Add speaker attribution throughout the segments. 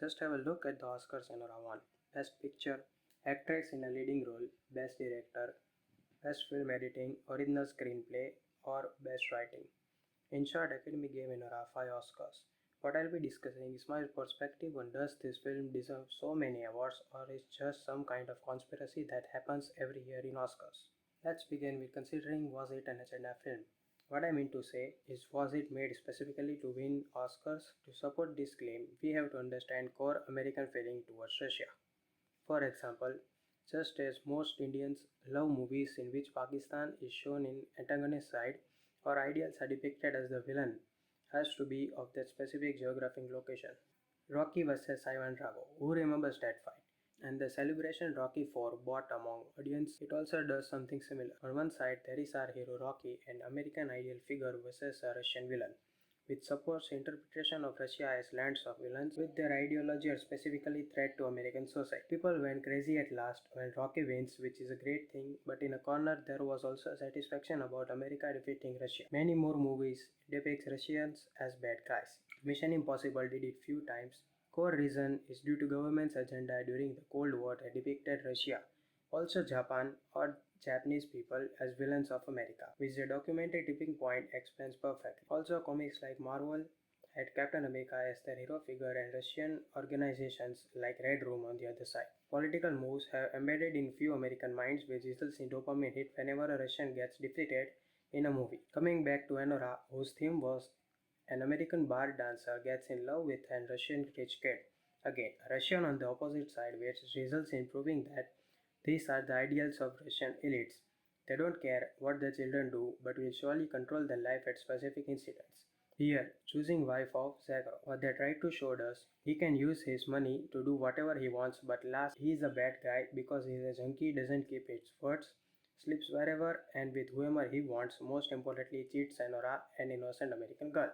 Speaker 1: Just have a look at the Oscars Anora won. Best Picture, Actress in a Leading Role, Best Director, Best Film Editing, Original Screenplay, or Best Writing. In short, Academy gave Anora 5 Oscars. What I'll be discussing is my perspective on does this film deserve so many awards or is just some kind of conspiracy that happens every year in Oscars. Let's begin with considering was it an agenda film. What I mean to say is was it made specifically to win Oscars? To support this claim, we have to understand core American feeling towards Russia. For example, just as most Indians love movies in which Pakistan is shown in antagonist side or ideals are depicted as the villain has to be of that specific geographic location. Rocky vs. Ivan Drago. Who remembers that fight? And the celebration Rocky 4 brought among audience, it also does something similar. On one side, there is our hero Rocky, an American ideal figure versus a Russian villain, which supports interpretation of Russia as lands of villains with their ideology or specifically threat to American society. People went crazy at last when Rocky wins, which is a great thing, but in a corner there was also satisfaction about America defeating Russia. Many more movies depict Russians as bad guys. Mission Impossible did it few times. Core reason is due to government's agenda during the Cold War that depicted Russia, also Japan or Japanese people as villains of America, which the documentary Tipping Point explains perfectly. Also, comics like Marvel had Captain America as their hero figure and Russian organizations like Red Room on the other side. Political moves have embedded in few American minds which results in dopamine hit whenever a Russian gets defeated in a movie. Coming back to Anora, whose theme was an American bar dancer gets in love with an Russian rich kid. Again, a Russian on the opposite side, which results in proving that these are the ideals of Russian elites. They don't care what the children do, but will surely control their life at specific incidents. Here, choosing wife of Zagreb, what they try to show us, he can use his money to do whatever he wants, but last he is a bad guy because he is a junkie, doesn't keep his words, sleeps wherever and with whoever he wants, most importantly cheats Anora, an innocent American girl,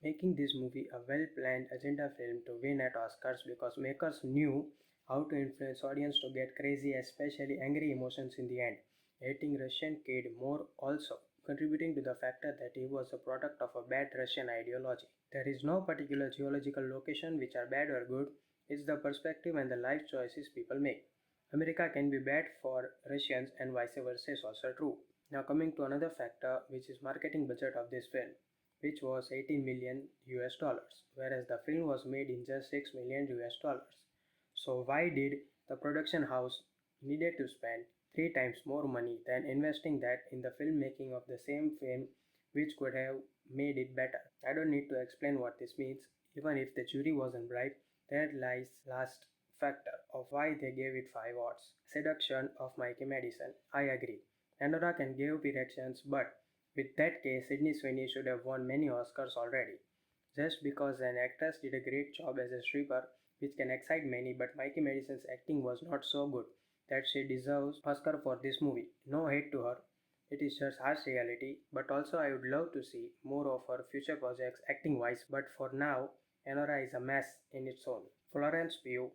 Speaker 1: making this movie a well-planned agenda film to win at Oscars because makers knew how to influence audience to get crazy, especially angry emotions in the end. Hating Russian kid more also contributing to the factor that he was a product of a bad Russian ideology. There is no particular geological location which are bad or good, it's the perspective and the life choices people make. America can be bad for Russians and vice versa is also true. Now coming to another factor which is marketing budget of this film, which was 18 million US dollars, whereas the film was made in just 6 million US dollars. So why did the production house needed to spend 3 times more money than investing that in the filmmaking of the same film which could have made it better? I don't need to explain what this means. Even if the jury wasn't bribed, there lies last factor of why they gave it 5 awards. Seduction of Mikey Madison. I agree. Anora can give erections, but with that case, Sydney Sweeney should have won many Oscars already. Just because an actress did a great job as a stripper, which can excite many, but Mikey Madison's acting was not so good that she deserves Oscar for this movie. No hate to her. It is just harsh reality, but also I would love to see more of her future projects acting wise, but for now, Anora is a mess in its own. Florence Pugh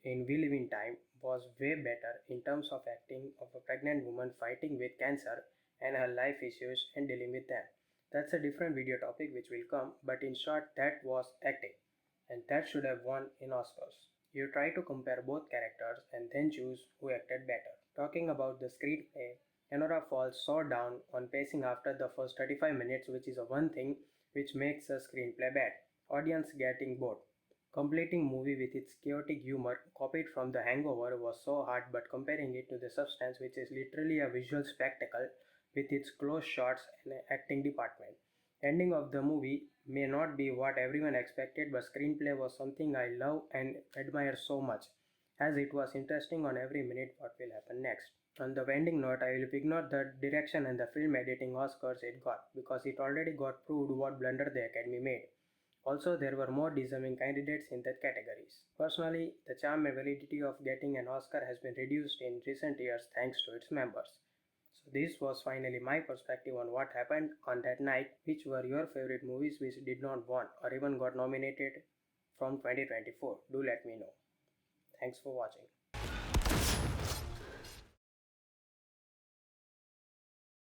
Speaker 1: in We Live in Time was way better in terms of acting of a pregnant woman fighting with cancer and her life issues and dealing with them. That's a different video topic which will come, but in short, that was acting, and that should have won in Oscars. You try to compare both characters and then choose who acted better. Talking about the screenplay, Anora falls so down on pacing after the first 35 minutes, which is a one thing which makes a screenplay bad. Audience getting bored. Completing movie with its chaotic humor copied from The Hangover was so hard, but comparing it to The Substance, which is literally a visual spectacle with its close shots and acting department. Ending of the movie may not be what everyone expected, but screenplay was something I love and admire so much, as it was interesting on every minute what will happen next. On the ending note, I will ignore the direction and the film editing Oscars it got, because it already got proved what blunder the Academy made. Also, there were more deserving candidates in that categories. Personally, the charm and validity of getting an Oscar has been reduced in recent years thanks to its members. So this was finally my perspective on what happened on that night. Which were your favorite movies which did not win or even got nominated from 2024? Do let me know. Thanks for watching.